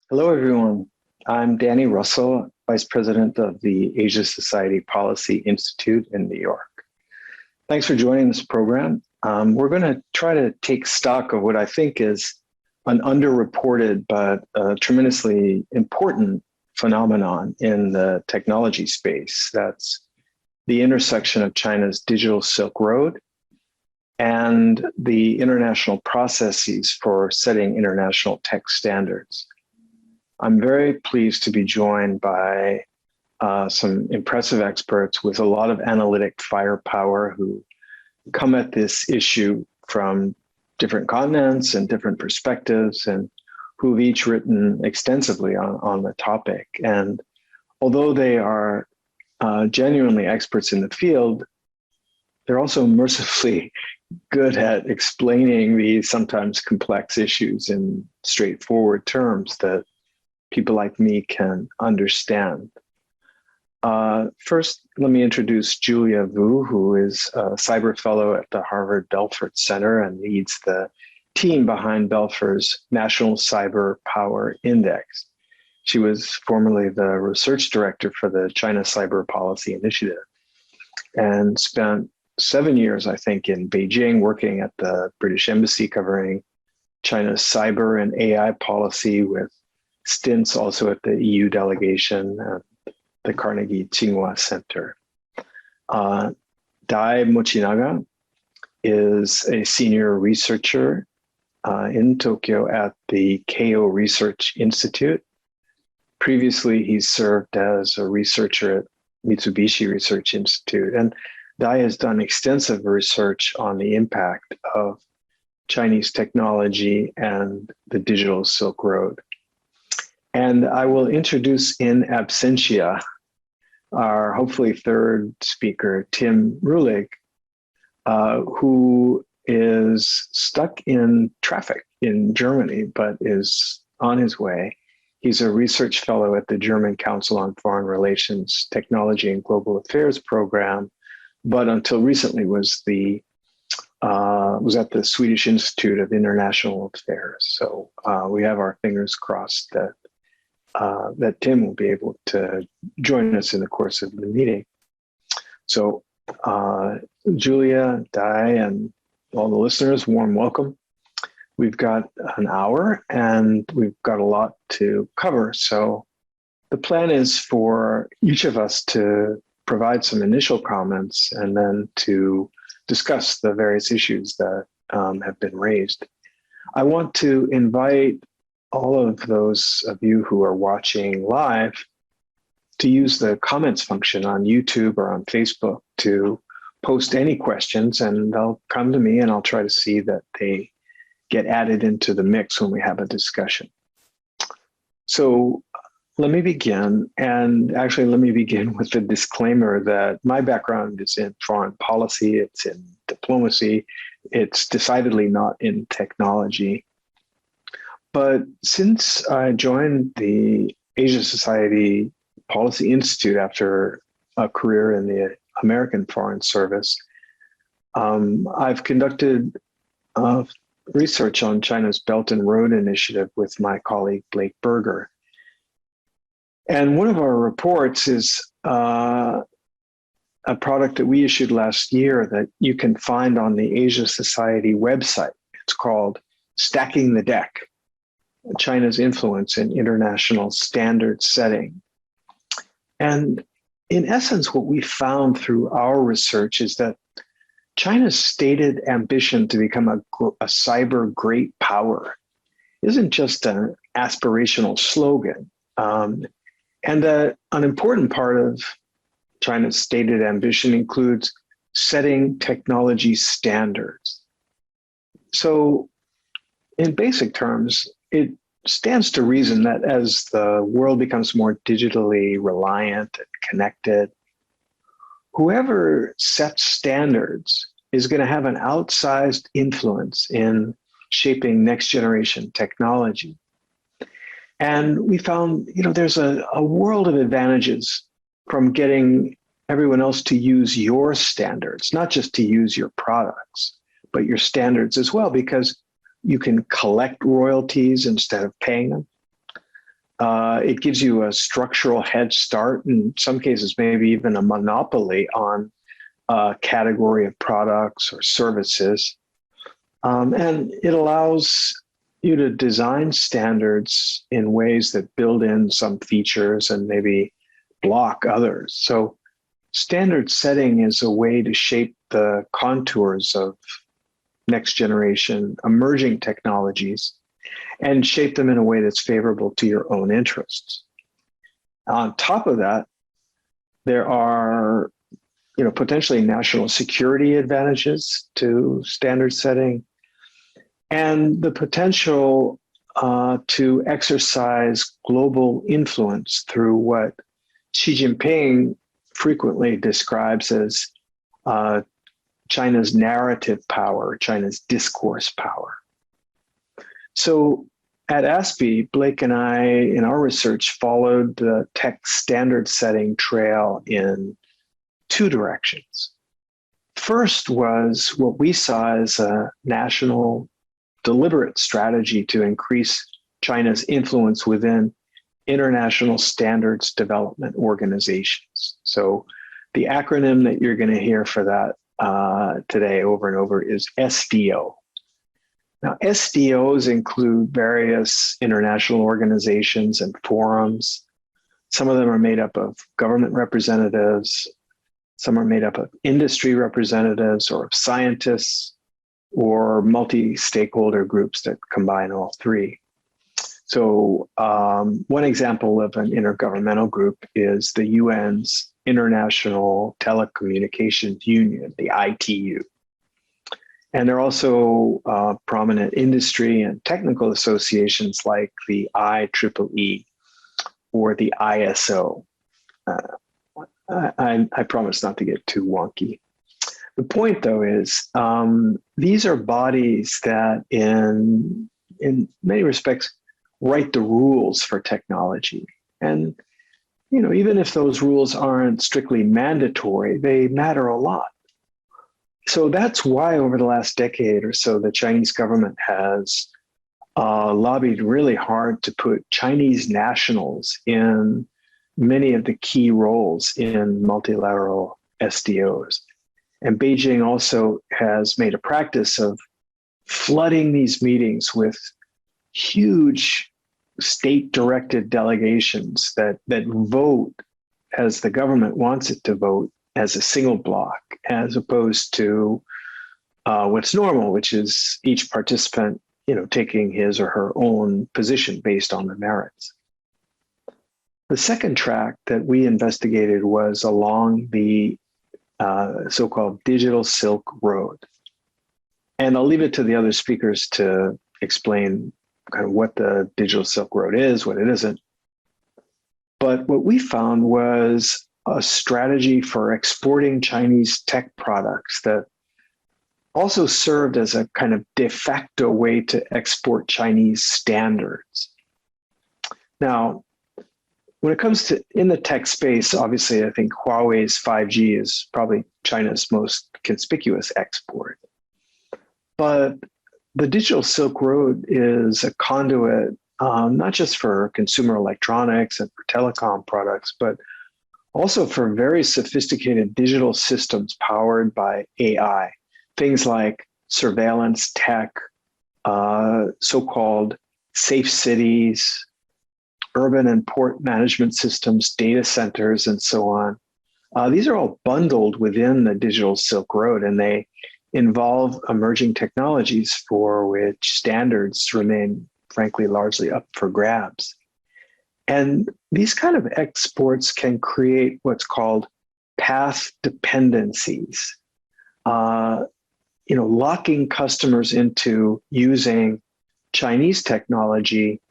Hello, everyone. I'm Daniel Russel, Vice President of the Asia Society Policy Institute in New York. Thanks for joining this program. We're going to try to take stock of what I think is an underreported but tremendously important phenomenon in the technology space. That's the intersection of China's digital Silk Road and the international processes for setting international tech standards. I'm very pleased to be joined by some impressive experts with a lot of analytic firepower who come at this issue from different continents and different perspectives, and who've each written extensively on the topic. And although they are genuinely experts in the field, they're also mercifully good at explaining these sometimes complex issues in straightforward terms that people like me can understand. First, let me introduce Julia Vu, who is a cyber fellow at the Harvard Belfer Center and leads the team behind Belfer's National Cyber Power Index. She was formerly the research director for the China Cyber Policy Initiative and spent 7 years, I think, in Beijing working at the British Embassy covering China's cyber and AI policy, with stints also at the EU delegation and the Carnegie Tsinghua Center. Dai Mochinaga is a senior researcher in Tokyo at the Keio Research Institute. Previously, he served as a researcher at Mitsubishi Research Institute. And Dai has done extensive research on the impact of Chinese technology and the digital Silk Road. And I will introduce in absentia our hopefully third speaker, Tim Rühlig, who is stuck in traffic in Germany, but is on his way. He's a research fellow at the German Council on Foreign Relations, Technology and Global Affairs program, but until recently was at the Swedish Institute of International Affairs. So we have our fingers crossed that Tim will be able to join us in the course of the meeting. So Julia, Dai, and all the listeners, warm welcome. We've got an hour and we've got a lot to cover. So the plan is for each of us to provide some initial comments and then to discuss the various issues that have been raised. I want to invite all of those of you who are watching live to use the comments function on YouTube or on Facebook to post any questions, and they'll come to me and I'll try to see that they get added into the mix when we have a discussion. So let me begin, and actually let me begin with the disclaimer that my background is in foreign policy, it's in diplomacy, it's decidedly not in technology. But since I joined the Asia Society Policy Institute after a career in the American Foreign Service, I've conducted research on China's Belt and Road Initiative with my colleague Blake Berger. And one of our reports is a product that we issued last year that you can find on the Asia Society website. It's called Stacking the Deck: China's Influence in International Standard Setting. And in essence, what we found through our research is that China's stated ambition to become a cyber great power isn't just an aspirational slogan. And an important part of China's stated ambition includes setting technology standards. So in basic terms, it stands to reason that as the world becomes more digitally reliant and connected, whoever sets standards is going to have an outsized influence in shaping next generation technology. And we found, there's a world of advantages from getting everyone else to use your standards, not just to use your products, but your standards as well, because you can collect royalties instead of paying them. it gives you a structural head start, in some cases, maybe even a monopoly on a category of products or services. And it allows you to design standards in ways that build in some features and maybe block others. So standard setting is a way to shape the contours of next generation emerging technologies and shape them in a way that's favorable to your own interests. On top of that, there are potentially national security advantages to standard setting and the potential to exercise global influence through what Xi Jinping frequently describes as China's narrative power, China's discourse power. So at ASPE, Blake and I, in our research, followed the tech standard setting trail in two directions. First was what we saw as a national deliberate strategy to increase China's influence within international standards development organizations. So the acronym that you're going to hear for that today over and over is SDO. Now, SDOs include various international organizations and forums. Some of them are made up of government representatives. Some are made up of industry representatives or of scientists or multi-stakeholder groups that combine all three. So one example of an intergovernmental group is the UN's International Telecommunications Union, the ITU. And there are also prominent industry and technical associations like the IEEE or the ISO. I promise not to get too wonky. The point, though, is these are bodies that in many respects write the rules for technology. And even if those rules aren't strictly mandatory, they matter a lot. So that's why over the last decade or so, the Chinese government has lobbied really hard to put Chinese nationals in many of the key roles in multilateral SDOs. And Beijing also has made a practice of flooding these meetings with huge state-directed delegations that vote as the government wants it to vote as a single block, as opposed to what's normal, which is each participant, taking his or her own position based on the merits. The second track that we investigated was along the so-called Digital Silk Road. And I'll leave it to the other speakers to explain kind of what the Digital Silk Road is, what it isn't. But what we found was a strategy for exporting Chinese tech products that also served as a kind of de facto way to export Chinese standards. Now, when it comes to in the tech space, obviously, I think Huawei's 5G is probably China's most conspicuous export. But the Digital Silk Road is a conduit, not just for consumer electronics and for telecom products, but also for very sophisticated digital systems powered by AI, things like surveillance tech, so-called safe cities, urban and port management systems, data centers, and so on. These are all bundled within the Digital Silk Road, and they involve emerging technologies for which standards remain, frankly, largely up for grabs. And these kind of exports can create what's called path dependencies, locking customers into using Chinese technology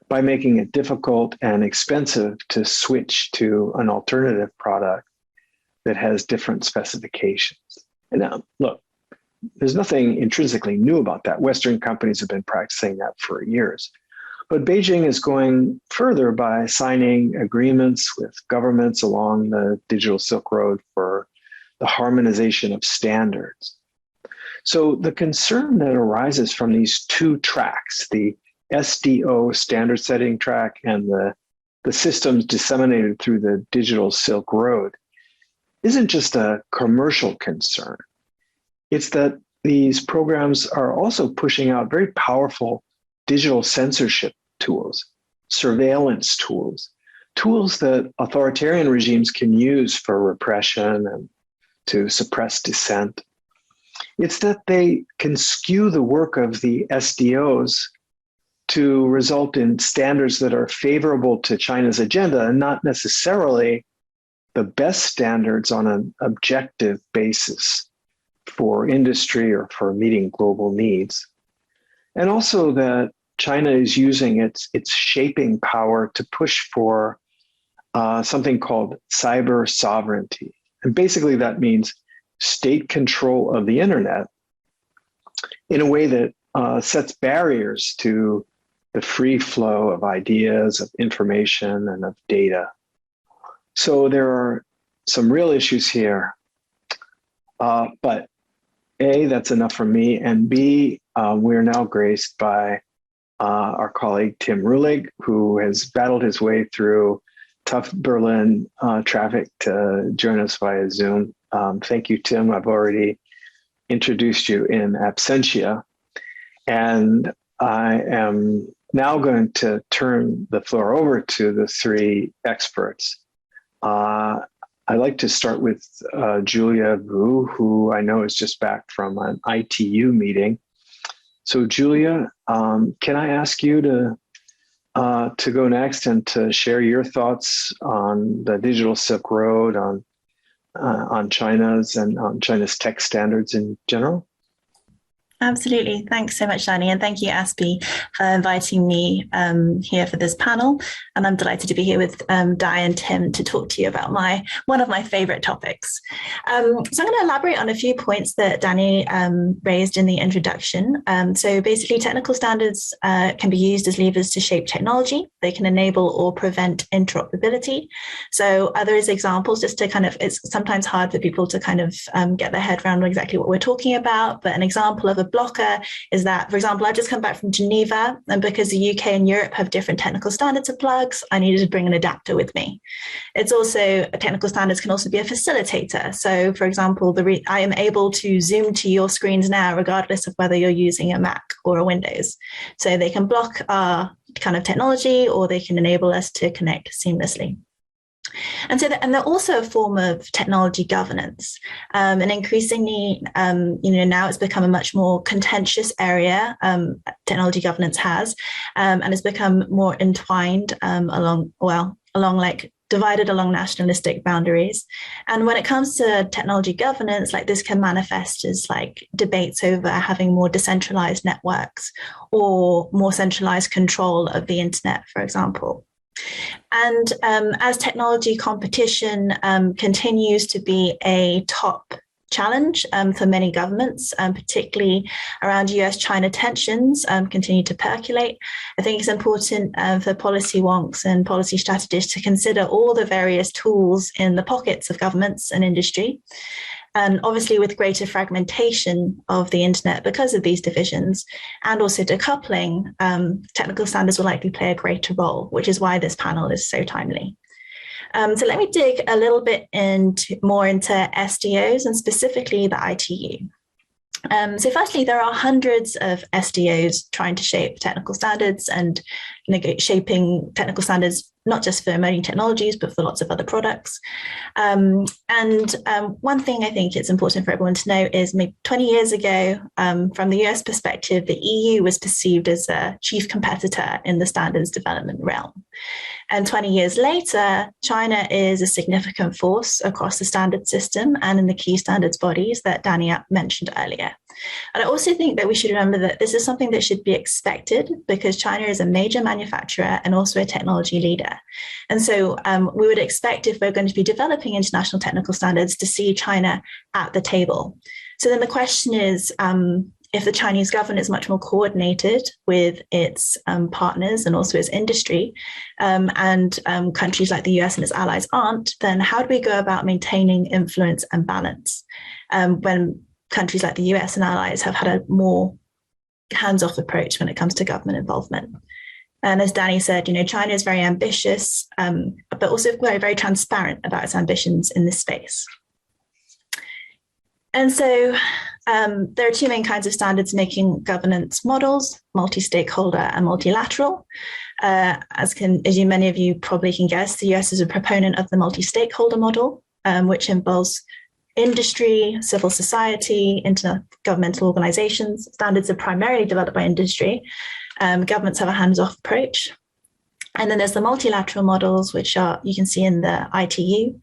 by making it difficult and expensive to switch to an alternative product that has different specifications. And now, look, there's nothing intrinsically new about that. Western companies have been practicing that for years. But Beijing is going further by signing agreements with governments along the Digital Silk Road for the harmonization of standards. So the concern that arises from these two tracks, the SDO standard setting track and the systems disseminated through the digital Silk Road isn't just a commercial concern. It's that these programs are also pushing out very powerful digital censorship tools, surveillance tools, tools that authoritarian regimes can use for repression and to suppress dissent. It's that they can skew the work of the SDOs to result in standards that are favorable to China's agenda and not necessarily the best standards on an objective basis for industry or for meeting global needs. And also that China is using its shaping power to push for something called cyber sovereignty. And basically that means state control of the internet in a way that sets barriers to the free flow of ideas, of information, and of data. So there are some real issues here, but A, that's enough for me, and B, we're now graced by our colleague Tim Rühlig, who has battled his way through tough Berlin traffic to join us via Zoom. Thank you, Tim. I've already introduced you in absentia, and I am now going to turn the floor over to the three experts. I'd like to start with Julia Vu, who I know is just back from an ITU meeting. So Julia, can I ask you to go next and to share your thoughts on the digital Silk Road, on China's and on China's tech standards in general? Absolutely. Thanks so much, Danny. And thank you, Aspie, for inviting me here for this panel. And I'm delighted to be here with Dai and Tim to talk to you about one of my favorite topics. So I'm going to elaborate on a few points that Danny raised in the introduction. So basically, technical standards can be used as levers to shape technology. They can enable or prevent interoperability. So there is examples just to it's sometimes hard for people to get their head around exactly what we're talking about. But an example of a blocker is that, for example, I've just come back from Geneva, and because the UK and Europe have different technical standards of plugs, I needed to bring an adapter with me. It's also, technical standards can also be a facilitator. So, for example, I am able to zoom to your screens now, regardless of whether you're using a Mac or a Windows. So they can block our technology, or they can enable us to connect seamlessly. And so, and they're also a form of technology governance. And increasingly, now it's become a much more contentious area. Technology governance has, and has become more entwined divided along nationalistic boundaries. And when it comes to technology governance, this can manifest as debates over having more decentralized networks or more centralized control of the internet, for example. And as technology competition continues to be a top challenge for many governments, particularly around US-China tensions continue to percolate, I think it's important for policy wonks and policy strategists to consider all the various tools in the pockets of governments and industry. And obviously with greater fragmentation of the internet because of these divisions and also decoupling, technical standards will likely play a greater role, which is why this panel is so timely. So let me dig a little bit more into SDOs and specifically the ITU. So firstly, there are hundreds of SDOs trying to shape technical standards and shaping technical standards, not just for emerging technologies, but for lots of other products. And one thing I think it's important for everyone to know is maybe 20 years ago, from the US perspective, the EU was perceived as a chief competitor in the standards development realm. And 20 years later, China is a significant force across the standard system and in the key standards bodies that Danny mentioned earlier. And I also think that we should remember that this is something that should be expected because China is a major manufacturer and also a technology leader. And so we would expect, if we're going to be developing international technical standards, to see China at the table. So then the question is, if the Chinese government is much more coordinated with its partners and also its industry, and countries like the US and its allies aren't, then how do we go about maintaining influence and balance when countries like the US and allies have had a more hands-off approach when it comes to government involvement. And as Danny said, China is very ambitious, but also very, very transparent about its ambitions in this space. And so there are two main kinds of standards making governance models: multi-stakeholder and multilateral. As many of you probably can guess, the US is a proponent of the multi-stakeholder model, which involves industry, civil society, intergovernmental organizations. Standards are primarily developed by industry. Governments have a hands-off approach. And then there's the multilateral models, which you can see in the ITU,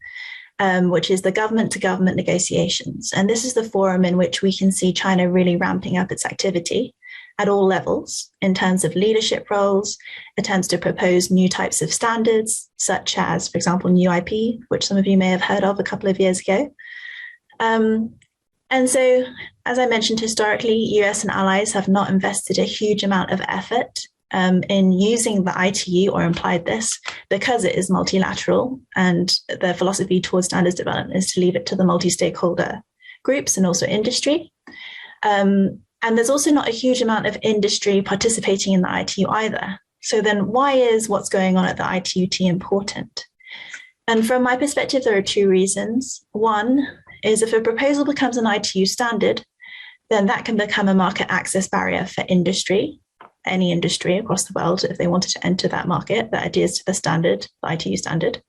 which is the government-to-government negotiations. And this is the forum in which we can see China really ramping up its activity at all levels in terms of leadership roles, attempts to propose new types of standards, such as, for example, new IP, which some of you may have heard of a couple of years ago. And so, as I mentioned, historically, US and allies have not invested a huge amount of effort in using the ITU, or implied this, because it is multilateral, and the philosophy towards standards development is to leave it to the multi-stakeholder groups and also industry. And there's also not a huge amount of industry participating in the ITU either. So then why is what's going on at the ITUT important? And from my perspective, there are two reasons. One is, if a proposal becomes an ITU standard, then that can become a market access barrier for industry, any industry across the world, if they wanted to enter that market that adheres to the standard, the ITU standard.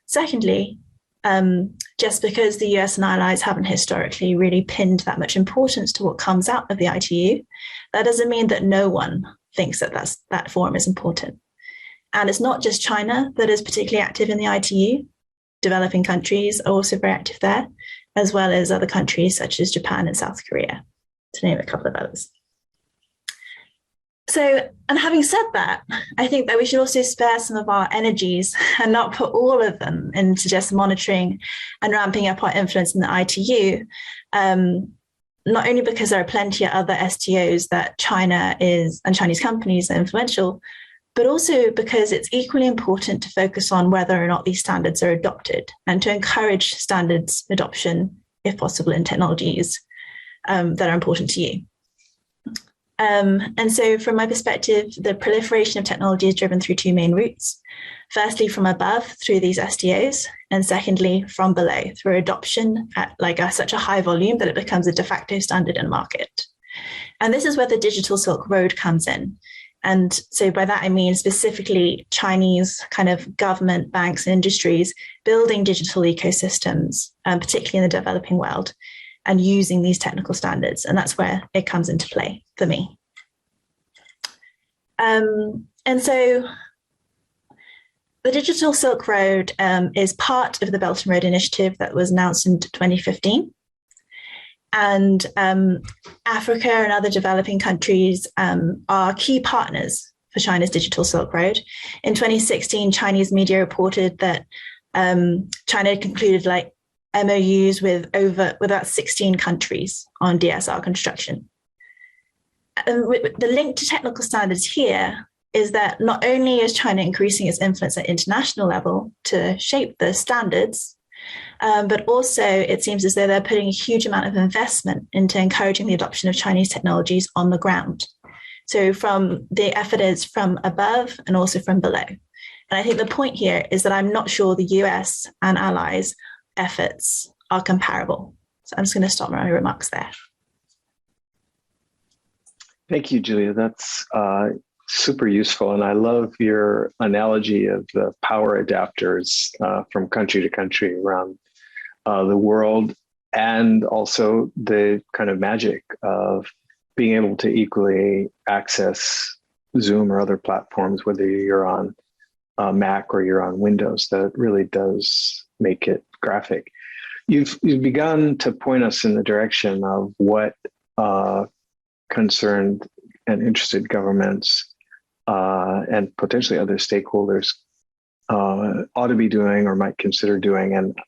Secondly, just because the US and allies haven't historically really pinned that much importance to what comes out of the ITU, that doesn't mean that no one thinks that that forum is important. And it's not just China that is particularly active in the ITU. Developing countries are also very active there, as well as other countries such as Japan and South Korea, to name a couple of others. So, and having said that, I think that we should also spare some of our energies and not put all of them into just monitoring and ramping up our influence in the ITU, not only because there are plenty of other STOs that China is and Chinese companies are influential, but also because it's equally important to focus on whether or not these standards are adopted and to encourage standards adoption, if possible, in technologies that are important to you. And so from my perspective, the proliferation of technology is driven through two main routes. Firstly, from above through these SDOs, and secondly, from below through adoption at such a high volume that it becomes a de facto standard in the market. And this is where the digital Silk Road comes in. And so by that, I mean specifically Chinese kind of government, banks, and industries building digital ecosystems, particularly in the developing world, and using these technical standards. And that's where it comes into play for me. And so the Digital Silk Road is part of the Belt and Road Initiative that was announced in 2015. And Africa and other developing countries are key partners for China's Digital Silk Road. In 2016, Chinese media reported that China had concluded MOUs with about 16 countries on DSR construction. The link to technical standards here is that not only is China increasing its influence at international level to shape the standards, but also it seems as though they're putting a huge amount of investment into encouraging the adoption of Chinese technologies on the ground. So the effort is from above and also from below. And I think the point here is that I'm not sure the US and allies' efforts are comparable. So I'm just going to stop my remarks there. Thank you, Julia. That's super useful. And I love your analogy of the power adapters from country to country around the world, and also the kind of magic of being able to equally access Zoom or other platforms, whether you're on Mac or you're on Windows. That really does make it graphic. You've begun to point us in the direction of what concerned and interested governments and potentially other stakeholders ought to be doing or might consider doing. And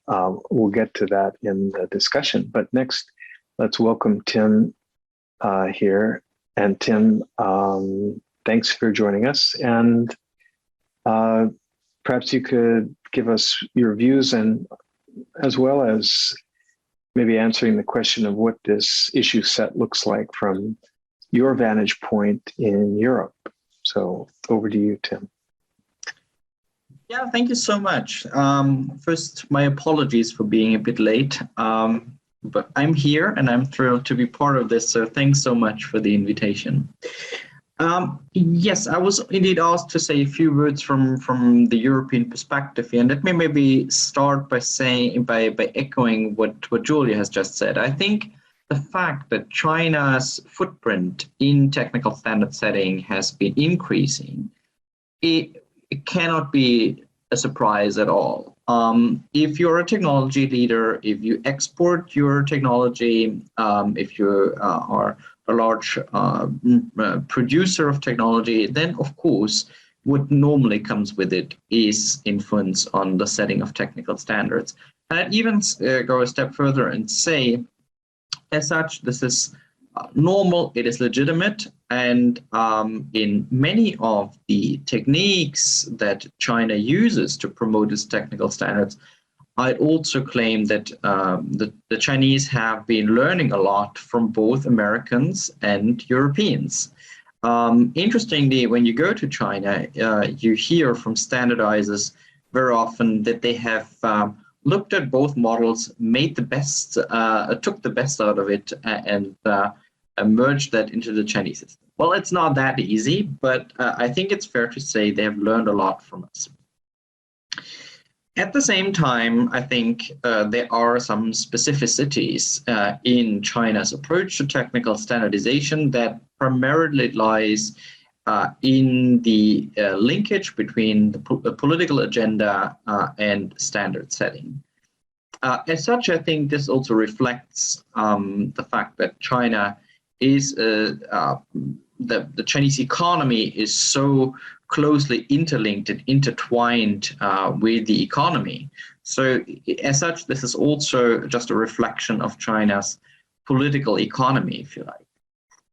we'll get to that in the discussion. But next, let's welcome Tim here. And Tim, thanks for joining us. And perhaps you could give us your views, and as well as maybe answering the question of what this issue set looks like from your vantage point in Europe. So over to you, Tim. Yeah, thank you so much. First, my apologies for being a bit late, but I'm here and I'm thrilled to be part of this. So thanks so much for the invitation. Yes, I was indeed asked to say a few words from the European perspective here, and let me maybe start by saying by echoing what Julia has just said. I think the fact that China's footprint in technical standard setting has been increasing, it cannot be a surprise at all. If you're a technology leader, if you export your technology, if you are a large producer of technology, then of course, what normally comes with it is influence on the setting of technical standards. And I'd even go a step further and say, as such, this is normal, it is legitimate, and in many of the techniques that China uses to promote its technical standards, I'd also claim that the Chinese have been learning a lot from both Americans and Europeans. Interestingly, when you go to China, you hear from standardizers very often that they have looked at both models, made the best, took the best out of it, and merged that into the Chinese system. Well, it's not that easy, but I think it's fair to say they have learned a lot from us. At the same time, I think there are some specificities in China's approach to technical standardization that primarily lies in the linkage between the political agenda and standard setting. As such, I think this also reflects the fact that China is the Chinese economy is so closely interlinked and intertwined with the economy. So as such, this is also just a reflection of China's political economy, if you like.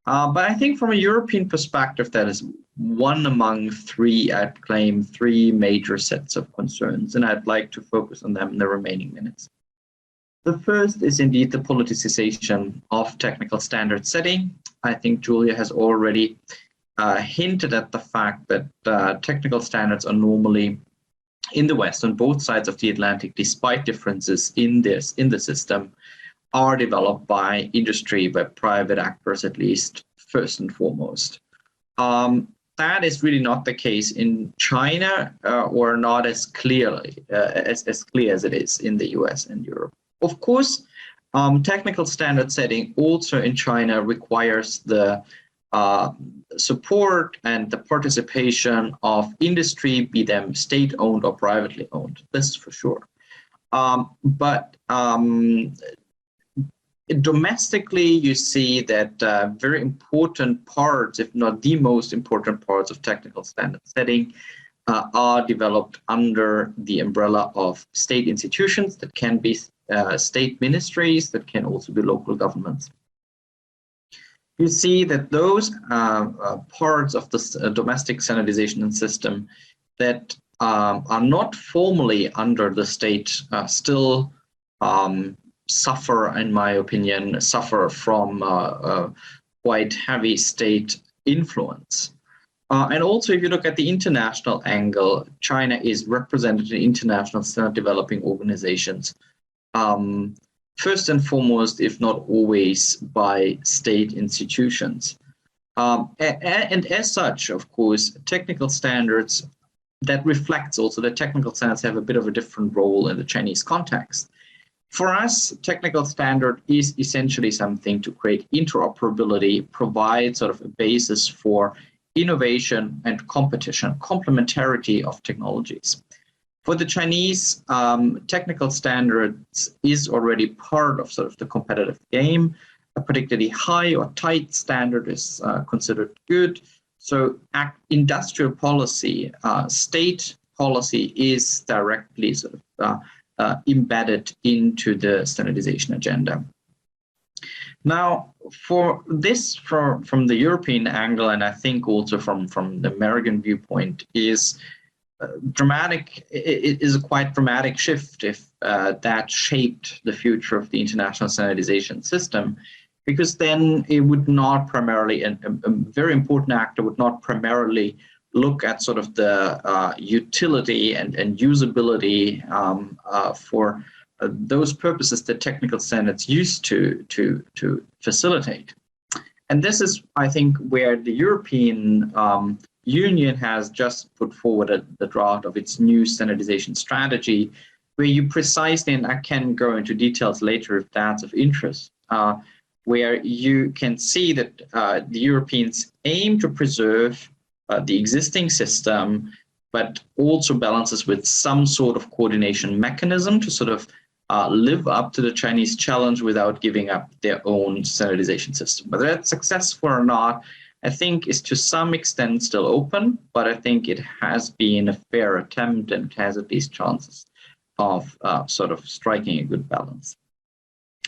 But I think from a European perspective, that is one among three, I'd claim, three major sets of concerns, and I'd like to focus on them in the remaining minutes. The first is indeed the politicization of technical standard setting. I think Julia has already hinted at the fact that technical standards are normally in the West, on both sides of the Atlantic, despite differences in the system, are developed by industry, by private actors at least, first and foremost. That is really not the case in China, or not as clearly as clear as it is in the US and Europe. Of course, technical standard setting also in China requires the support and the participation of industry, be them state-owned or privately owned. This is for sure. But domestically, you see that very important parts, if not the most important parts of technical standard setting, are developed under the umbrella of state institutions that can be state ministries, that can also be local governments. You see that those parts of the domestic standardization system that are not formally under the state still suffer, in my opinion, from quite heavy state influence. And also, if you look at the international angle, China is represented in international standard developing organizations, first and foremost, if not always, by state institutions. And as such, of course, technical standards, that reflects also that technical standards have a bit of a different role in the Chinese context. For us, technical standard is essentially something to create interoperability, provide sort of a basis for innovation and competition, complementarity of technologies. For the Chinese, technical standards is already part of sort of the competitive game. A particularly high or tight standard is considered good. So industrial policy, state policy is directly sort of embedded into the standardization agenda. Now, for this, from the European angle, and I think also from the American viewpoint, is dramatic. It is a quite dramatic shift if that shaped the future of the international standardization system. because then it would not primarily, a very important actor would not primarily look at sort of the utility and usability for those purposes that technical standards used to facilitate. And this is, I think, where the European Union has just put forward the draft of its new standardization strategy, where you precisely, and I can go into details later if that's of interest, where you can see that the Europeans aim to preserve the existing system, but also balances with some sort of coordination mechanism to sort of live up to the Chinese challenge without giving up their own standardization system. Whether that's successful or not, I think is to some extent still open, but I think it has been a fair attempt and has at least chances of sort of striking a good balance.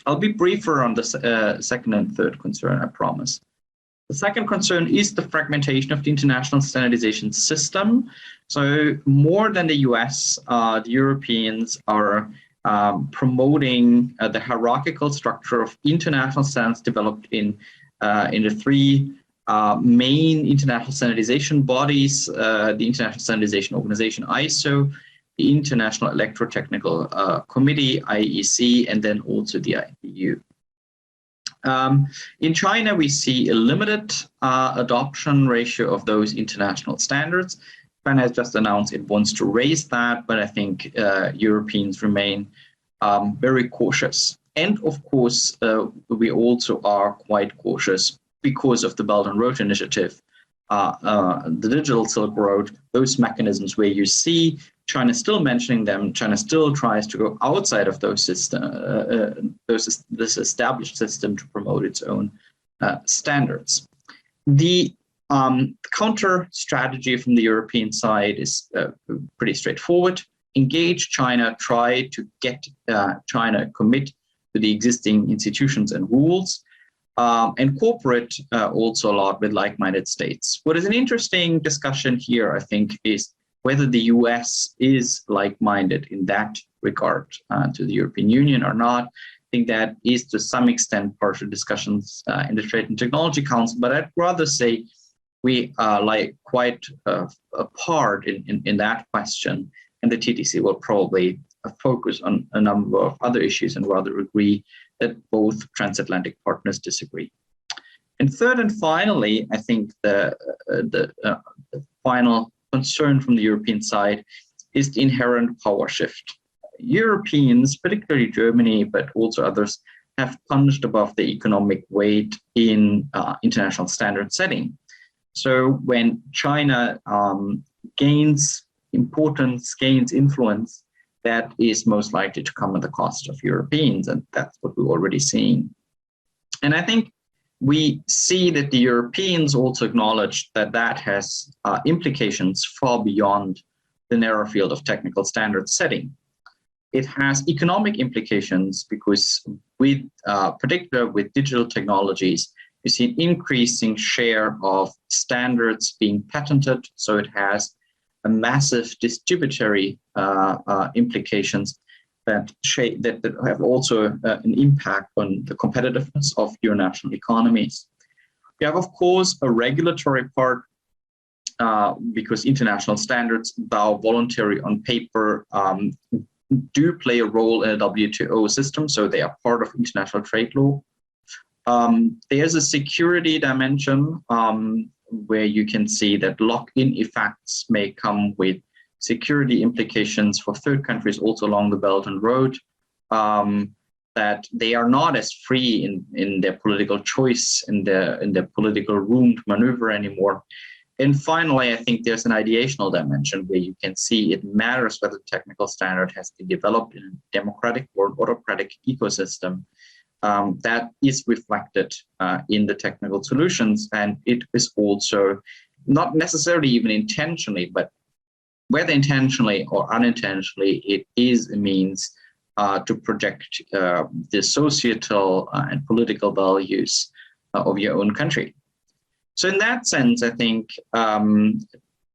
I'll be briefer on the second and third concern, I promise. The second concern is the fragmentation of the international standardization system. So more than the US, the Europeans are promoting the hierarchical structure of international standards developed in the three main international standardization bodies, the International Standardization Organization, ISO, the International Electrotechnical Committee, IEC, and then also the IPU. In China, we see a limited adoption ratio of those international standards. China has just announced it wants to raise that, but I think Europeans remain very cautious. And of course, we also are quite cautious because of the Belt and Road Initiative, the Digital Silk Road, those mechanisms where you see China still mentioning them, China still tries to go outside of those this established system to promote its own standards. The counter strategy from the European side is pretty straightforward. Engage China, try to get China commit to the existing institutions and rules, and cooperate also a lot with like-minded states. What is an interesting discussion here, I think, is whether the US is like-minded in that regard to the European Union or not. I think that is to some extent part of discussions in the Trade and Technology Council, but I'd rather say we lie quite apart in that question, and the TTC will probably focus on a number of other issues and rather agree that both transatlantic partners disagree. And third and finally, I think the final concern from the European side is the inherent power shift. Europeans, particularly Germany, but also others, have punched above the economic weight in international standard setting. So when China gains importance, gains influence, that is most likely to come at the cost of Europeans, and that's what we're already seeing. And I think we see that the Europeans also acknowledge that that has implications far beyond the narrow field of technical standard setting. It has economic implications because with, particularly with digital technologies, you see an increasing share of standards being patented, so it has a massive distributary implications that have also an impact on the competitiveness of your national economies. You have, of course, a regulatory part because international standards, though voluntary on paper, do play a role in a WTO system, so they are part of international trade law. There's a security dimension where you can see that lock-in effects may come with security implications for third countries also along the Belt and Road, that they are not as free in their political choice, in their political room to maneuver anymore. And finally, I think there's an ideational dimension where you can see it matters whether the technical standard has been developed in a democratic or an autocratic ecosystem. That is reflected in the technical solutions, and it is also not necessarily even intentionally, but whether intentionally or unintentionally, it is a means to project the societal and political values of your own country. So in that sense, I think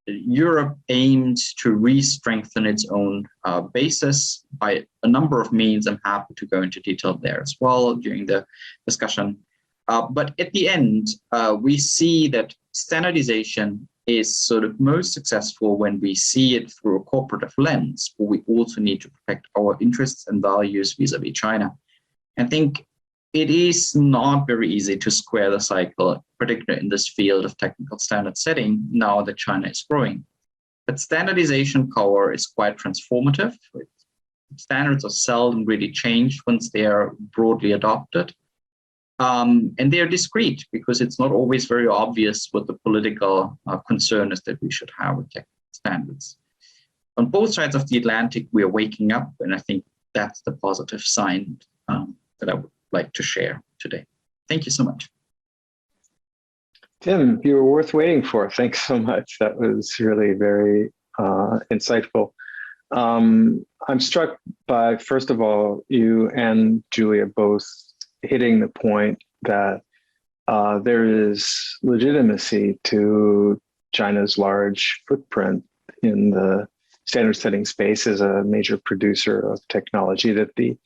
Europe aimed to re-strengthen its own basis by a number of means. I'm happy to go into detail there as well during the discussion. But at the end, we see that standardization is sort of most successful when we see it through a cooperative lens, but we also need to protect our interests and values vis-a-vis China. I think it is not very easy to square the cycle, particularly in this field of technical standard setting, now that China is growing. But standardization power is quite transformative. Standards are seldom really changed once they are broadly adopted. And they are discrete because it's not always very obvious what the political concern is that we should have with technical standards. On both sides of the Atlantic, we are waking up, and I think that's the positive sign that I would like to share today. Thank you so much. Tim, you were worth waiting for. Thanks so much. That was really very insightful. I'm struck by, first of all, you and Julia both hitting the point that there is legitimacy to China's large footprint in the standard setting space as a major producer of technology, that the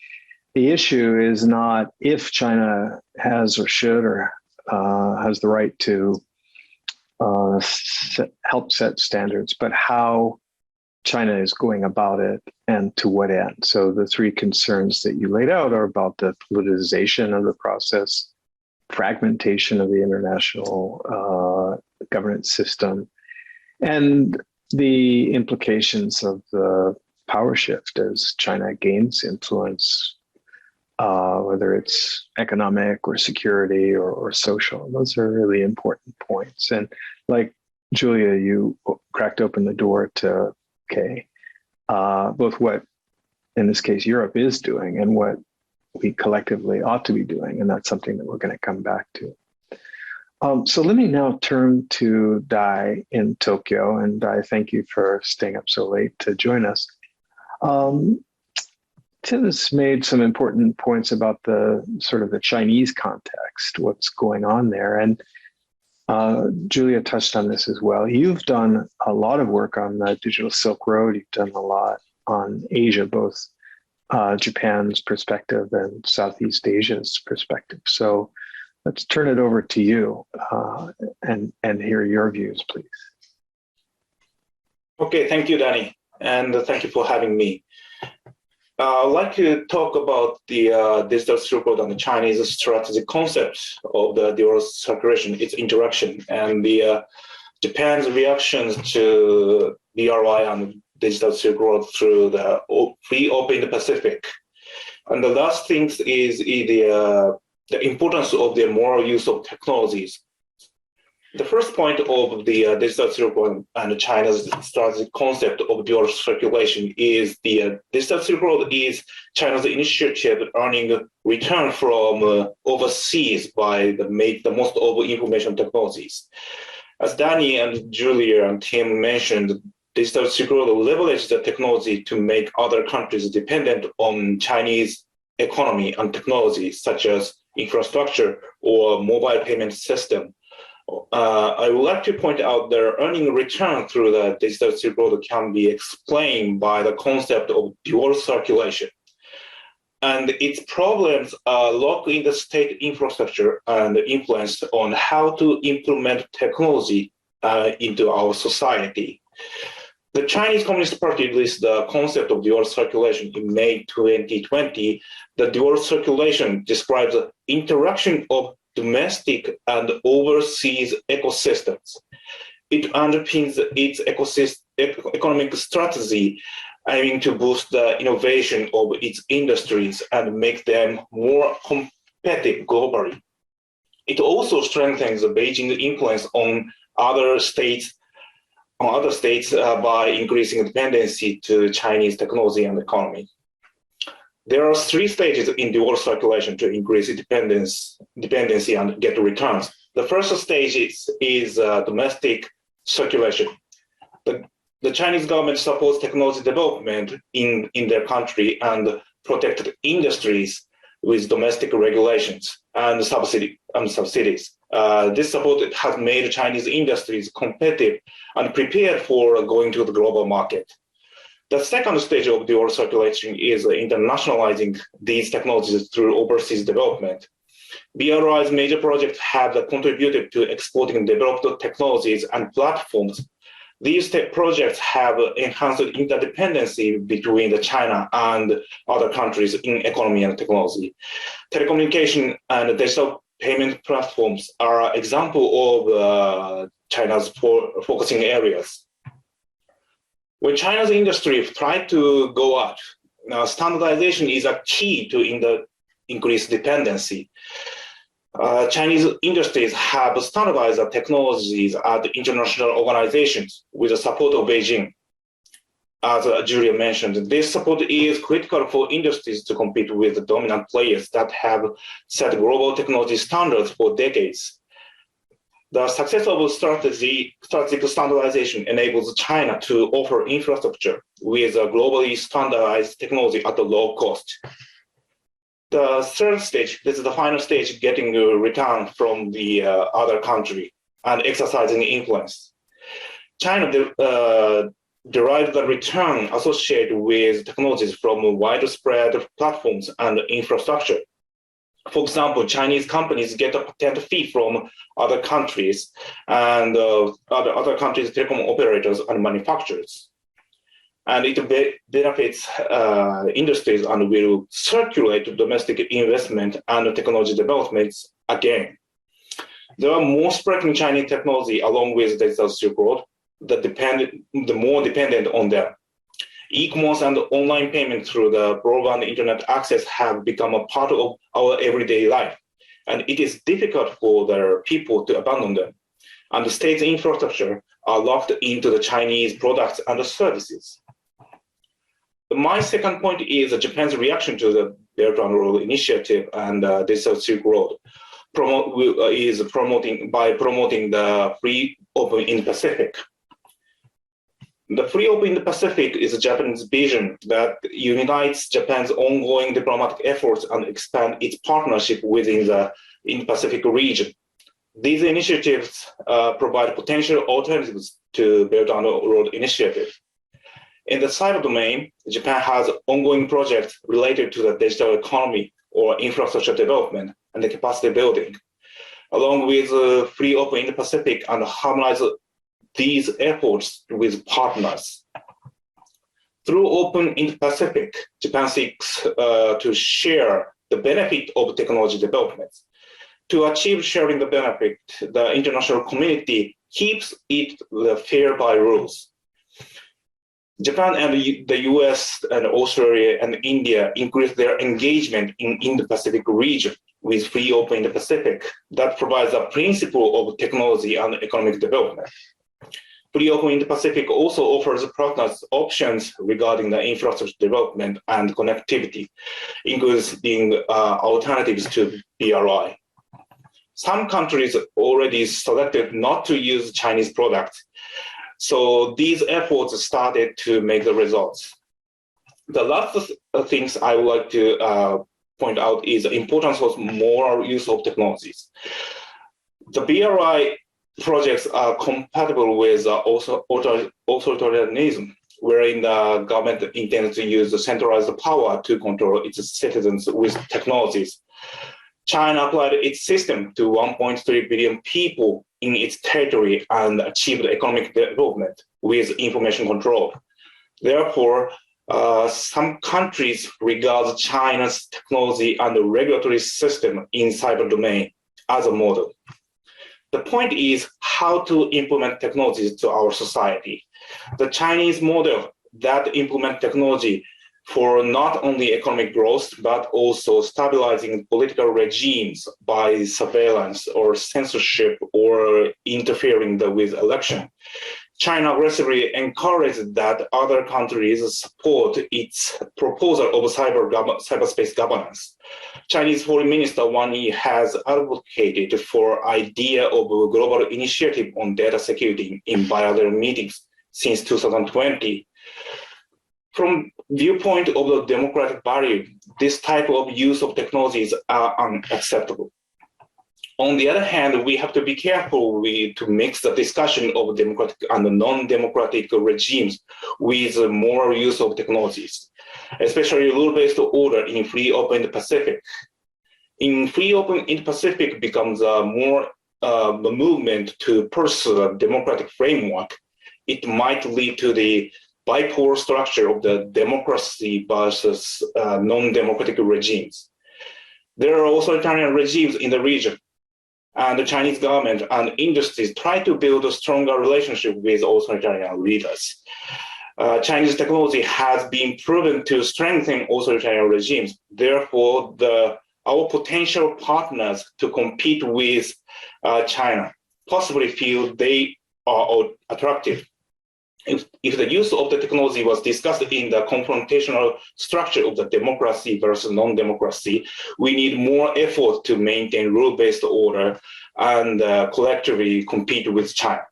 issue is not if China has or should or has the right to help set standards, but how China is going about it and to what end. So the three concerns that you laid out are about the politicization of the process, fragmentation of the international governance system, and the implications of the power shift as China gains influence, whether it's economic or security or social. Those are really important points. And like Julia, you cracked open the door to both what, in this case, Europe is doing and what we collectively ought to be doing. And that's something that we're going to come back to. So let me now turn to Dai in Tokyo. And Dai, thank you for staying up so late to join us. Tim has made some important points about the sort of the Chinese context, what's going on there. And Julia touched on this as well. You've done a lot of work on the digital Silk Road. You've done a lot on Asia, both Japan's perspective and Southeast Asia's perspective. So let's turn it over to you and hear your views, please. Okay, thank you, Danny, and thank you for having me. I'd like to talk about the digital Silk Road and the Chinese strategic concept of the dual circulation, its interaction, and the Japan's reactions to BRI and digital Silk Road through the free open Pacific. And the last thing is the importance of the moral use of technologies. The first point of the digital Silk Road and China's strategic concept of dual circulation is the digital Silk Road is China's initiative earning return from overseas by make the most of information technologies. As Danny and Julia and Tim mentioned, digital Silk Road leverages the technology to make other countries dependent on Chinese economy and technology, such as infrastructure or mobile payment system. I would like to point out that earning return through the digital Silk Road can be explained by the concept of dual circulation. And its problems are locked in the state infrastructure and influence on how to implement technology into our society. The Chinese Communist Party released the concept of dual circulation in May 2020. The dual circulation describes the interaction of domestic and overseas ecosystems. It underpins its economic strategy, aiming to boost the innovation of its industries and make them more competitive globally. It also strengthens the Beijing influence on other states by increasing dependency to Chinese technology and economy. There are three stages in dual circulation to increase dependency and get returns. The first stage is domestic circulation. The Chinese government supports technology development in their country and protected industries with domestic regulations and subsidies. This support has made Chinese industries competitive and prepared for going to the global market. The second stage of dual circulation is internationalizing these technologies through overseas development. BRI's major projects have contributed to exporting developed technologies and platforms. These projects have enhanced interdependency between China and other countries in economy and technology. Telecommunication and digital payment platforms are examples of China's focusing areas. When China's industry tried to go up, standardization is a key to increase dependency. Chinese industries have standardized technologies at international organizations with the support of Beijing. As Julia mentioned, this support is critical for industries to compete with the dominant players that have set global technology standards for decades. The success of strategic standardization enables China to offer infrastructure with a globally standardized technology at a low cost. The third stage, this is the final stage, getting a return from the other country and exercising influence. China derived the return associated with technologies from widespread platforms and infrastructure. For example, Chinese companies get a patent fee from other countries and other countries' telecom operators and manufacturers. And it benefits industries and will circulate domestic investment and technology developments again. There are more spreading Chinese technology along with digital Silk Road, the more dependent on them. E-commerce and online payment through the broadband internet access have become a part of our everyday life, and it is difficult for the people to abandon them. And the state's infrastructure are locked into the Chinese products and services. My second point is Japan's reaction to the Belt and Road Initiative and Digital Silk Road promoting the free open Indo-Pacific. The free open Indo-Pacific is a Japanese vision that unites Japan's ongoing diplomatic efforts and expand its partnership within the Indo-Pacific region. These initiatives provide potential alternatives to Belt and Road Initiative. In the cyber domain, Japan has ongoing projects related to the digital economy or infrastructure development and the capacity building, along with free open Indo-Pacific, and harmonize these efforts with partners. Through Open Indo-Pacific, Japan seeks to share the benefit of technology development. To achieve sharing the benefit, the international community keeps it fair by rules. Japan and the US and Australia and India increase their engagement in Indo-Pacific region with free open Indo-Pacific that provides a principle of technology and economic development. Free open Indo-Pacific also offers partners options regarding the infrastructure development and connectivity, including alternatives to BRI. Some countries already selected not to use Chinese products, so these efforts started to make the results. The last things I would like to point out is the importance of more use of technologies. The BRI projects are compatible with authoritarianism, wherein the government intends to use the centralized power to control its citizens with technologies. China applied its system to 1.3 billion people in its territory and achieved economic development with information control. Therefore, some countries regard China's technology and the regulatory system in cyber domain as a model. The point is how to implement technologies to our society. The Chinese model that implement technology for not only economic growth, but also stabilizing political regimes by surveillance or censorship or interfering with election. China aggressively encouraged that other countries support its proposal of cyberspace governance. Chinese Foreign Minister Wang Yi has advocated for idea of a global initiative on data security in bilateral meetings since 2020. From viewpoint of the democratic value, this type of use of technologies are unacceptable. On the other hand, we have to be careful to mix the discussion of democratic and non-democratic regimes with more use of technologies, especially rule-based order in free open Pacific. In free open Indo-Pacific becomes more a movement to pursue a democratic framework, it might lead to the bipolar structure of the democracy versus non-democratic regimes. There are authoritarian regimes in the region, and the Chinese government and industries try to build a stronger relationship with authoritarian leaders. Chinese technology has been proven to strengthen authoritarian regimes. Therefore, our potential partners to compete with China possibly feel they are attractive. If the use of the technology was discussed in the confrontational structure of the democracy versus non-democracy, we need more effort to maintain rule-based order and collectively compete with China.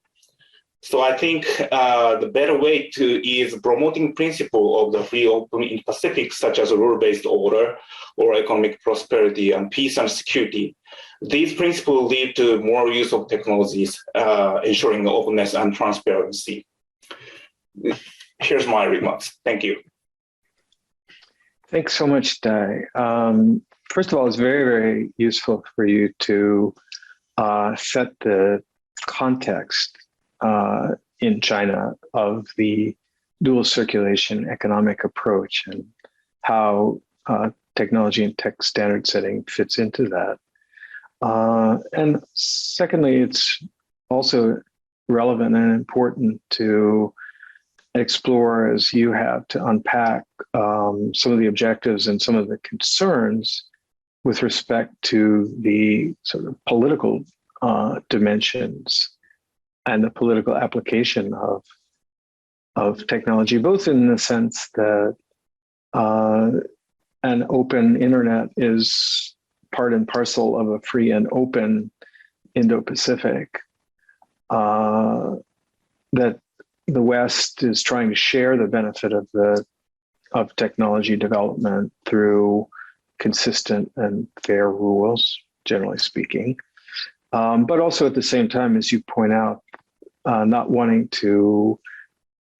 So I think the better way is promoting principle of the free open Indo-Pacific, such as rule-based order or economic prosperity and peace and security. These principles lead to more use of technologies, ensuring openness and transparency. Here's my remarks. Thank you. Thanks so much, Dai. First of all, it's very, very useful for you to set the context in China of the dual circulation economic approach and how technology and tech standard setting fits into that. And secondly, it's also relevant and important to explore, as you have, to unpack some of the objectives and some of the concerns with respect to the sort of political dimensions and the political application of technology, both in the sense that an open internet is part and parcel of a free and open Indo-Pacific, that the West is trying to share the benefit of technology development through consistent and fair rules, generally speaking, but also at the same time, as you point out, not wanting to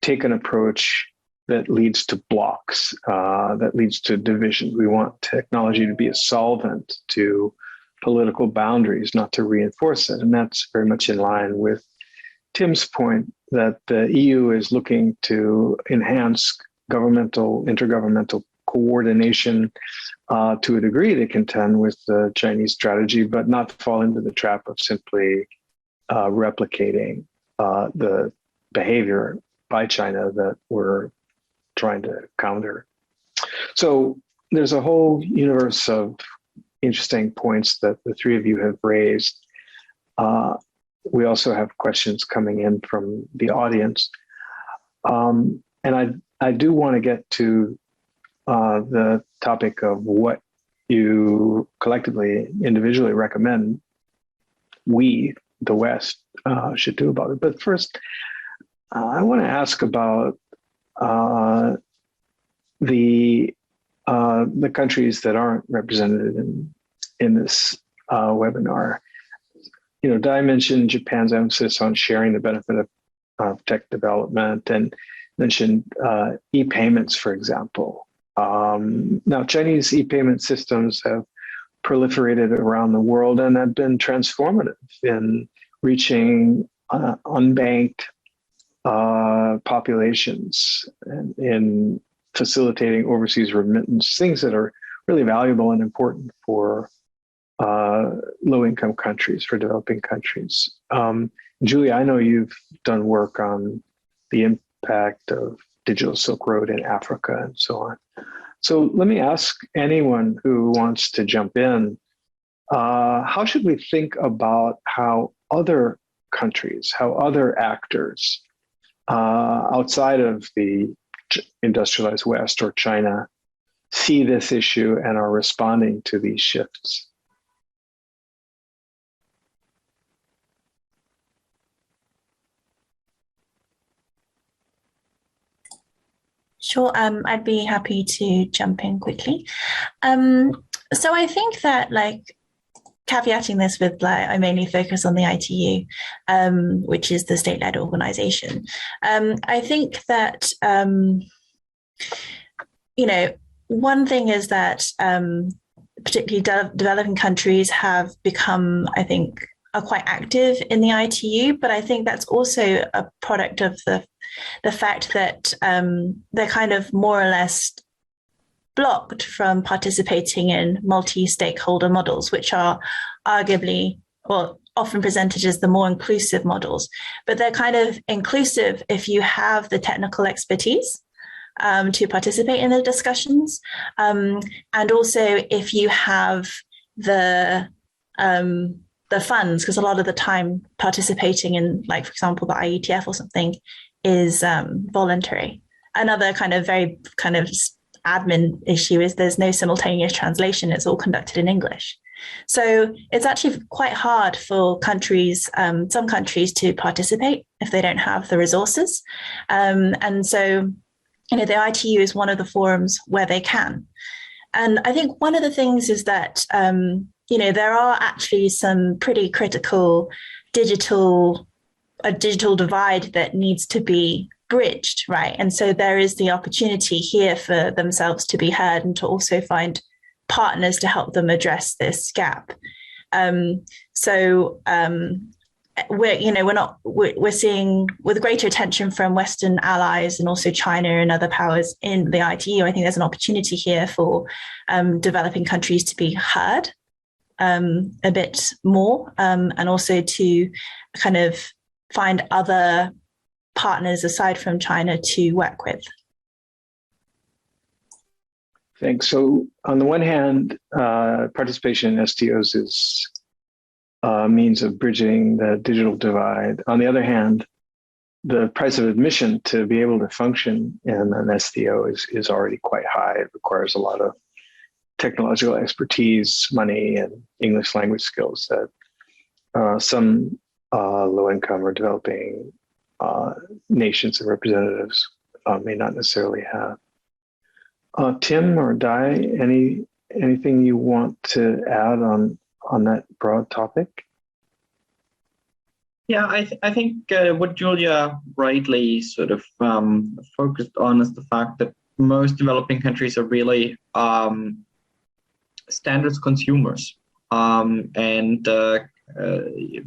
take an approach that leads to blocks, that leads to division. We want technology to be a solvent to political boundaries, not to reinforce it. And that's very much in line with Tim's point that the EU is looking to enhance intergovernmental coordination to a degree to contend with the Chinese strategy, but not fall into the trap of simply replicating the behavior by China that we're trying to counter. So there's a whole universe of interesting points that the three of you have raised. We also have questions coming in from the audience. And I do want to get to the topic of what you collectively, individually recommend we, the West, should do about it. But first, I want to ask about the countries that aren't represented in this webinar. You know, Dai mentioned Japan's emphasis on sharing the benefit of tech development and mentioned e-payments, for example. Now, Chinese e-payment systems have proliferated around the world and have been transformative in reaching unbanked populations and in facilitating overseas remittance, things that are really valuable and important for low-income countries, for developing countries. Julie, I know you've done work on the impact of digital Silk Road in Africa and so on. So let me ask anyone who wants to jump in, how should we think about how other countries, how other actors outside of the industrialized West or China see this issue and are responding to these shifts? Sure, I'd be happy to jump in quickly. So I think that, like, caveating this with, like, I mainly focus on the ITU, which is the state-led organization. I think that, you know, one thing is that particularly developing countries, have become, I think, are quite active in the ITU, but I think that's also a product of the fact that they're kind of more or less blocked from participating in multi-stakeholder models, which are arguably, well, often presented as the more inclusive models. But they're kind of inclusive if you have the technical expertise to participate in the discussions, and also if you have the funds, because a lot of the time participating in, like, for example, the IETF or something is voluntary. Another kind of very kind of admin issue is there's no simultaneous translation. It's all conducted in English. So it's actually quite hard for countries, some countries, to participate if they don't have the resources. And so, you know, the ITU is one of the forums where they can. And I think one of the things is that, you know, there are actually some pretty critical digital divide that needs to be bridged, right? And so there is the opportunity here for themselves to be heard and to also find partners to help them address this gap. We're seeing, with greater attention from Western allies and also China and other powers in the ITU, I think there's an opportunity here for developing countries to be heard a bit more, and also to kind of find other partners aside from China to work with. Thanks. So on the one hand, participation in STOs is a means of bridging the digital divide. On the other hand, the price of admission to be able to function in an STO is already quite high. It requires a lot of technological expertise, money, and English language skills that some low-income or developing nations and representatives may not necessarily have. Tim or Dai, anything you want to add on that broad topic? Yeah, I think what Julia rightly sort of focused on is the fact that most developing countries are really standards consumers, and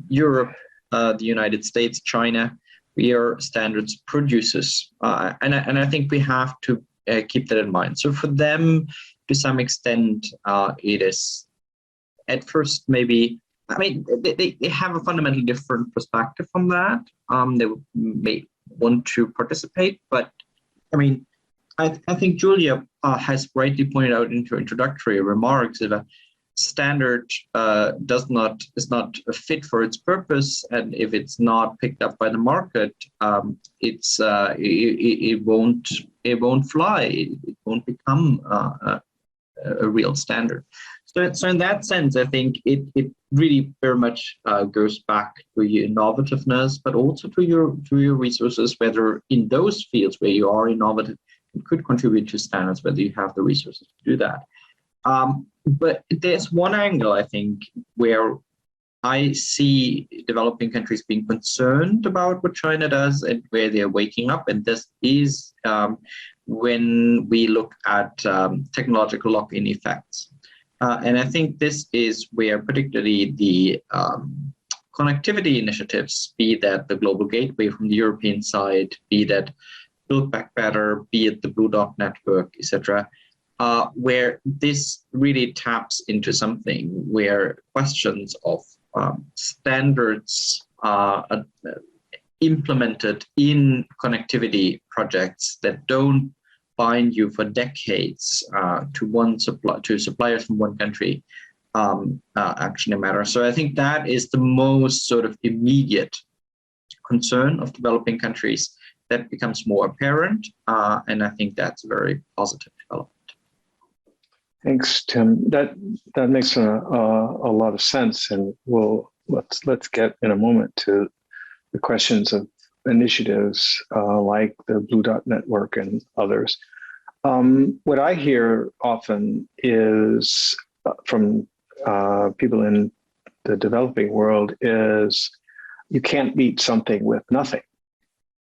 Europe, the United States, China, we are standards producers, and I think we have to keep that in mind. So for them, to some extent, it is at first maybe, I mean, they have a fundamentally different perspective from that. They may want to participate, but I mean, I think Julia has rightly pointed out in her introductory remarks that a standard is not fit for its purpose, and if it's not picked up by the market, it won't fly. It won't become a real standard. So in that sense, I think it really very much goes back to your innovativeness, but also to your resources, whether in those fields where you are innovative, it could contribute to standards, whether you have the resources to do that. But there's one angle, I think, where I see developing countries being concerned about what China does and where they're waking up. And this is when we look at technological lock-in effects. And I think this is where particularly the connectivity initiatives, be that the Global Gateway from the European side, be that Build Back Better, be it the Blue Dot Network, etc., where this really taps into something where questions of standards implemented in connectivity projects that don't bind you for decades to suppliers from one country actually matter. So I think that is the most sort of immediate concern of developing countries that becomes more apparent, and I think that's a very positive development. Thanks, Tim. That makes a lot of sense, and let's get in a moment to the questions of initiatives like the Blue Dot Network and others. What I hear often is from people in the developing world is you can't beat something with nothing,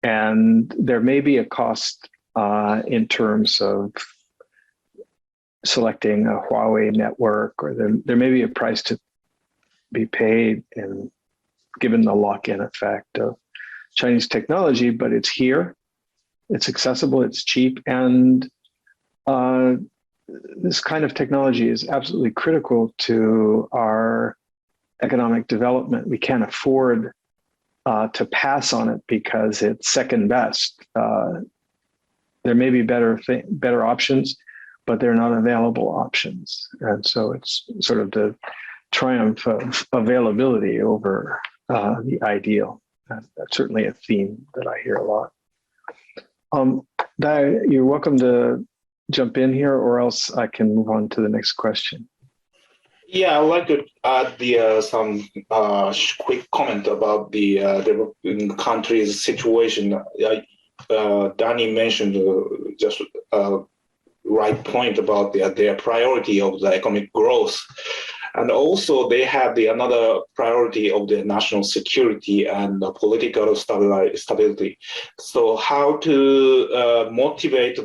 and there may be a cost in terms of selecting a Huawei network, or there may be a price to be paid, and given the lock-in effect of Chinese technology, but it's here, it's accessible, it's cheap, and this kind of technology is absolutely critical to our economic development. We can't afford to pass on it because it's second best. There may be better options, but they're not available options. And so it's sort of the triumph of availability over the ideal. That's certainly a theme that I hear a lot. Dai, you're welcome to jump in here, or else I can move on to the next question. Yeah, I'd like to add some quick comment about the developing countries' situation. Danny mentioned just right point about their priority of the economic growth. And also they have another priority of the national security and the political stability. So how to motivate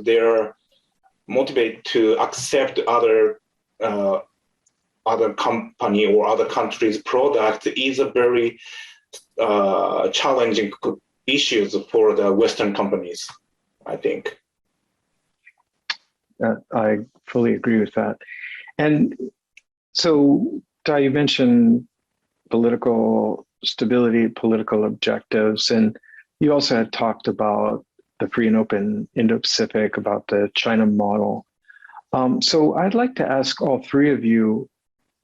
to accept other company or other countries' product is a very challenging issues for the Western companies, I think. I fully agree with that. And so, Dai, you mentioned political stability, political objectives, and you also had talked about the free and open Indo-Pacific, about the China model. So I'd like to ask all three of you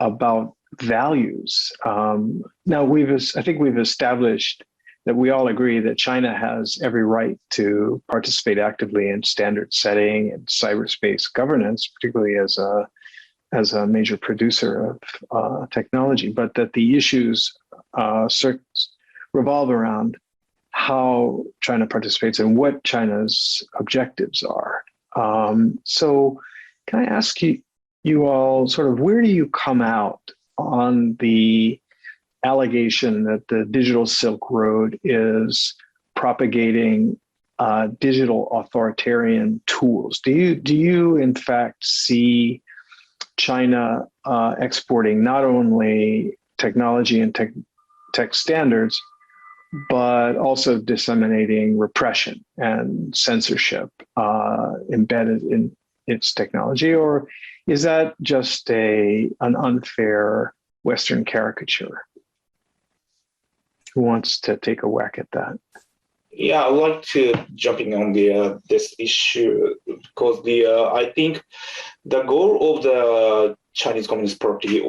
about values. Now, I think we've established that we all agree that China has every right to participate actively in standard setting and cyberspace governance, particularly as a major producer of technology, but that the issues revolve around how China participates and what China's objectives are. So can I ask you all sort of, where do you come out on the allegation that the digital Silk Road is propagating digital authoritarian tools? Do you in fact see China exporting not only technology and tech standards, but also disseminating repression and censorship embedded in its technology? Or is that just an unfair Western caricature? Who wants to take a whack at that? Yeah, I'd like to jump in on this issue, because I think the goal of the Chinese Communist Party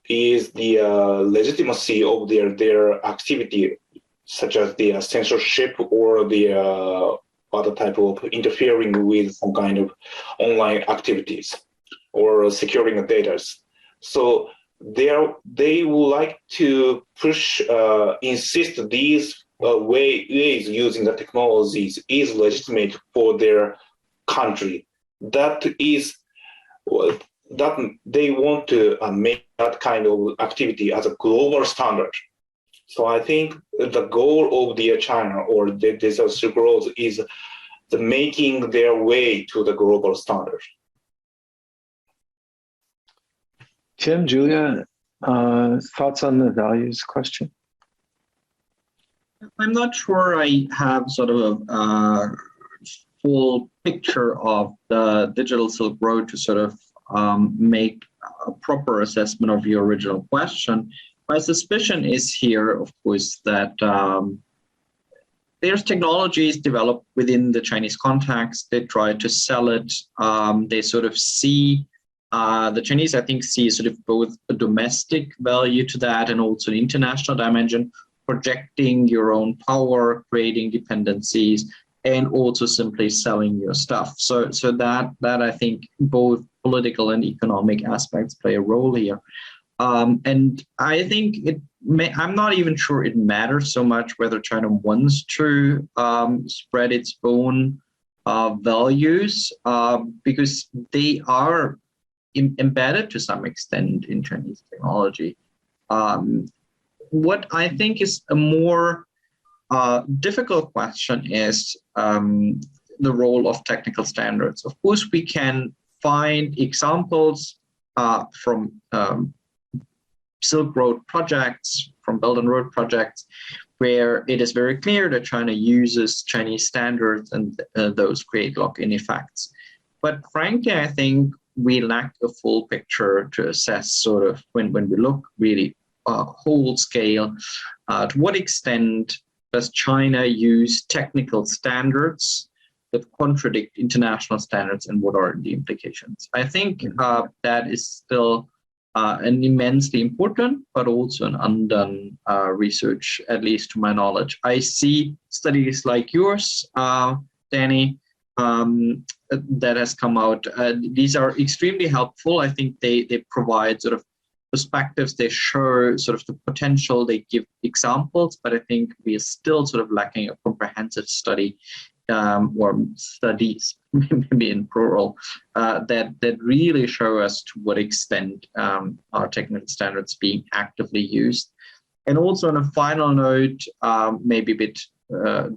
is the legitimacy of their activity, such as the censorship or the other type of interfering with some kind of online activities or securing the data. So they would like to insist these ways using the technologies is legitimate for their country. That they want to make that kind of activity as a global standard. So I think the goal of the China or the digital growth is the making their way to the global standard. Tim, Julia, thoughts on the values question? I'm not sure I have sort of a full picture of the digital Silk Road to sort of make a proper assessment of your original question. My suspicion is here, of course, that there's technologies developed within the Chinese context. They try to sell it. They sort of see, the Chinese, I think, see sort of both a domestic value to that and also an international dimension, projecting your own power, creating dependencies, and also simply selling your stuff. So that I think both political and economic aspects play a role here. And I think I'm not even sure it matters so much whether China wants to spread its own values, because they are embedded to some extent in Chinese technology. What I think is a more difficult question is the role of technical standards. Of course, we can find examples from Silk Road projects, from Belt and Road projects, where it is very clear that China uses Chinese standards and those create lock-in effects. But frankly, I think we lack a full picture to assess sort of when we look really whole scale, to what extent does China use technical standards that contradict international standards, and what are the implications? I think that is still an immensely important, but also an undone research, at least to my knowledge. I see studies like yours, Danny, that has come out. These are extremely helpful. I think they provide sort of perspectives, they show sort of the potential, they give examples, but I think we are still sort of lacking a comprehensive study or studies, maybe in plural, that really show us to what extent are technical standards being actively used. And also on a final note, maybe a bit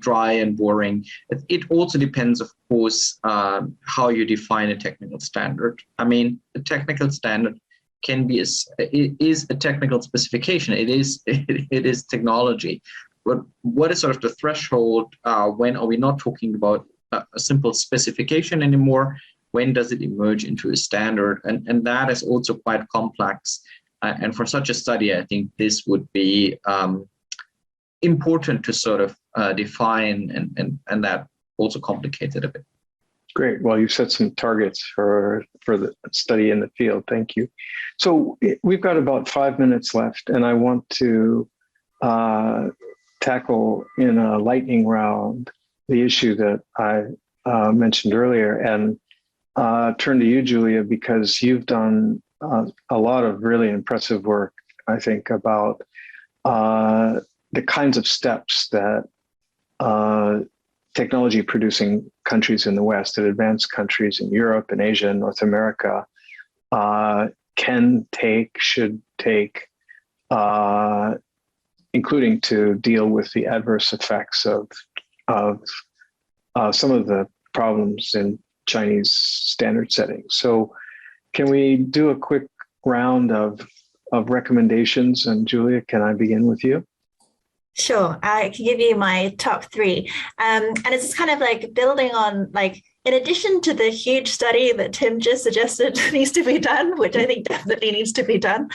dry and boring, it also depends, of course, how you define a technical standard. I mean, a technical standard can be it is a technical specification. It is technology. But what is sort of the threshold? When are we not talking about a simple specification anymore? When does it emerge into a standard? And that is also quite complex. And for such a study, I think this would be important to sort of define, and that also complicates it a bit. Great. Well, you set some targets for the study in the field. Thank you. So we've got about 5 minutes left, and I want to tackle in a lightning round the issue that I mentioned earlier, and turn to you, Julia, because you've done a lot of really impressive work, I think, about the kinds of steps that technology producing countries in the West and advanced countries in Europe and Asia and North America can take, should take, including to deal with the adverse effects of some of the problems in Chinese standard setting. So can we do a quick round of recommendations? And Julia, can I begin with you? Sure, I can give you my top three. And it's kind of like building on, like, in addition to the huge study that Tim just suggested needs to be done, which I think definitely needs to be done,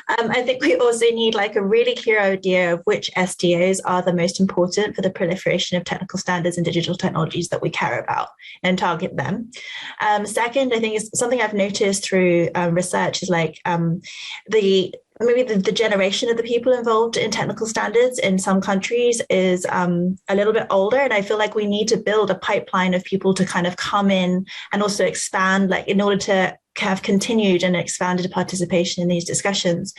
I think we also need like a really clear idea of which SDOs are the most important for the proliferation of technical standards and digital technologies that we care about, and target them. Second, I think is something I've noticed through research is like maybe the generation of the people involved in technical standards in some countries is a little bit older. And I feel like we need to build a pipeline of people to kind of come in and also expand, like in order to have continued and expanded participation in these discussions.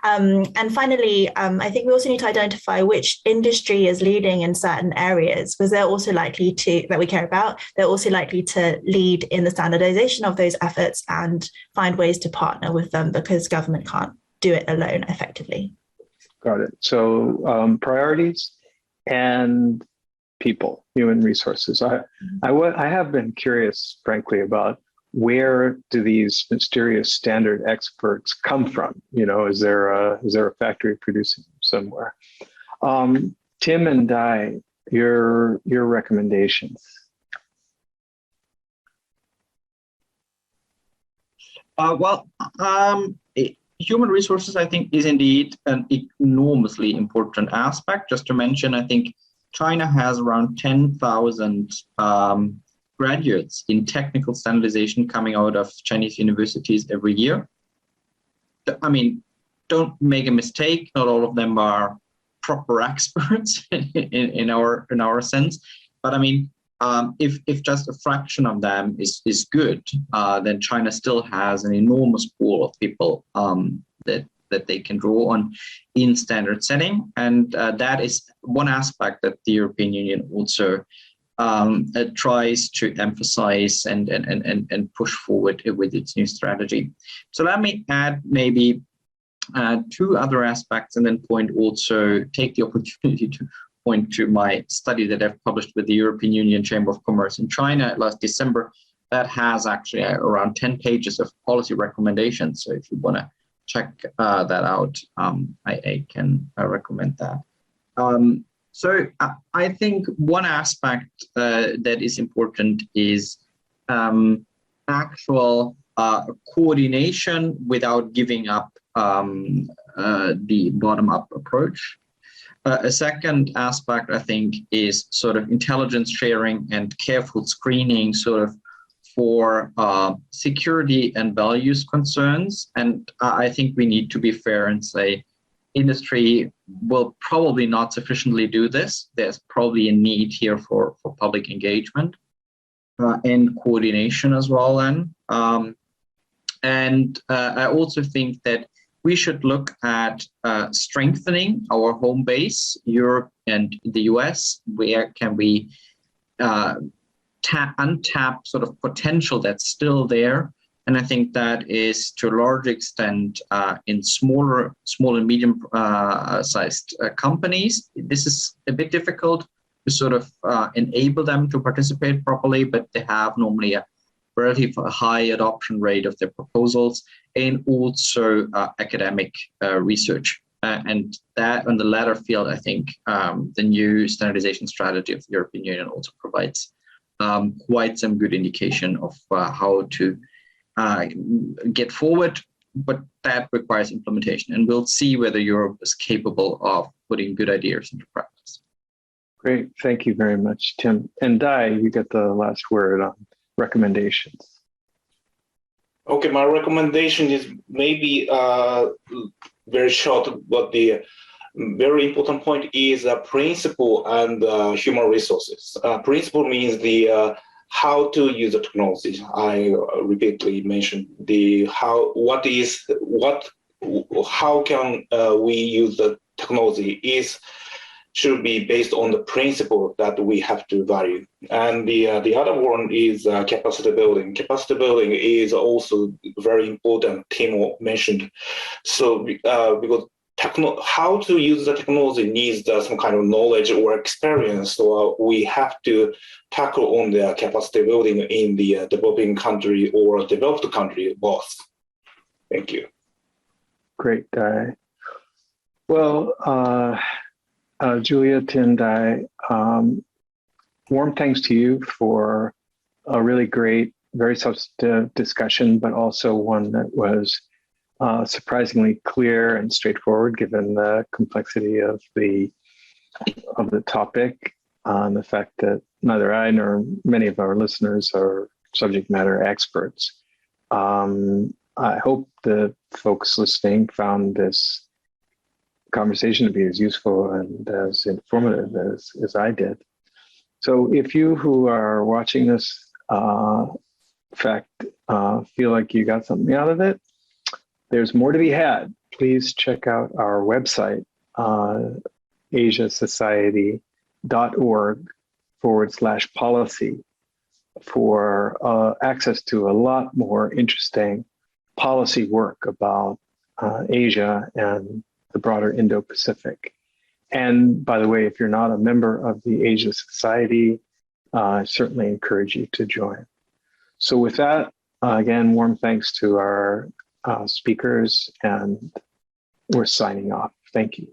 And finally, I think we also need to identify which industry is leading in certain areas, because they're also likely to, that we care about, they're also likely to lead in the standardization of those efforts and find ways to partner with them, because government can't do it alone effectively. Got it. So priorities and people, human resources. I have been curious, frankly, about where do these mysterious standard experts come from? You know, is there a factory producing them somewhere? Tim and Dai, your recommendations. Human resources, I think, is indeed an enormously important aspect. Just to mention, I think China has around 10,000 graduates in technical standardization coming out of Chinese universities every year. I mean, don't make a mistake, not all of them are proper experts in our sense, but I mean, if just a fraction of them is good, then China still has an enormous pool of people that they can draw on in standard setting, and that is one aspect that the European Union also tries to emphasize and push forward with its new strategy. So let me add maybe two other aspects, and then take the opportunity to point to my study that I've published with the European Union Chamber of Commerce in China last December, that has actually around 10 pages of policy recommendations. So if you want to check that out, I can recommend that. So I think one aspect that is important is actual coordination without giving up the bottom-up approach. A second aspect, I think, is sort of intelligence sharing and careful screening sort of for security and values concerns. And I think we need to be fair and say industry will probably not sufficiently do this. There's probably a need here for public engagement and coordination as well then. And I also think that we should look at strengthening our home base, Europe and the US. Where can we untap sort of potential that's still there? And I think that is to a large extent in small and medium sized companies. This is a bit difficult to sort of enable them to participate properly, but they have normally a relatively high adoption rate of their proposals, and also academic research. And that on the latter field, I think the new standardization strategy of the European Union also provides quite some good indication of how to get forward, but that requires implementation. And we'll see whether Europe is capable of putting good ideas into practice. Great, thank you very much, Tim. And Dai, you get the last word on recommendations. Okay, my recommendation is maybe very short, but the very important point is principle and human resources. Principle means the how to use the technology. I repeatedly mentioned the how can we use the technology should be based on the principle that we have to value. And the other one is capacity building. Capacity building is also very important, Tim mentioned. So because how to use the technology needs some kind of knowledge or experience, so we have to tackle on the capacity building in the developing country or developed country both. Thank you. Great, Dai. Well, Julia, Tim, Dai, warm thanks to you for a really great, very substantive discussion, but also one that was surprisingly clear and straightforward given the complexity of the topic, and the fact that neither I nor many of our listeners are subject matter experts. I hope the folks listening found this conversation to be as useful and as informative as I did. So if you who are watching this, feel like you got something out of it, there's more to be had. Please check out our website, asiasociety.org/policy for access to a lot more interesting policy work about Asia and the broader Indo-Pacific. And by the way, if you're not a member of the Asia Society, I certainly encourage you to join. So with that, again, warm thanks to our speakers, and we're signing off. Thank you.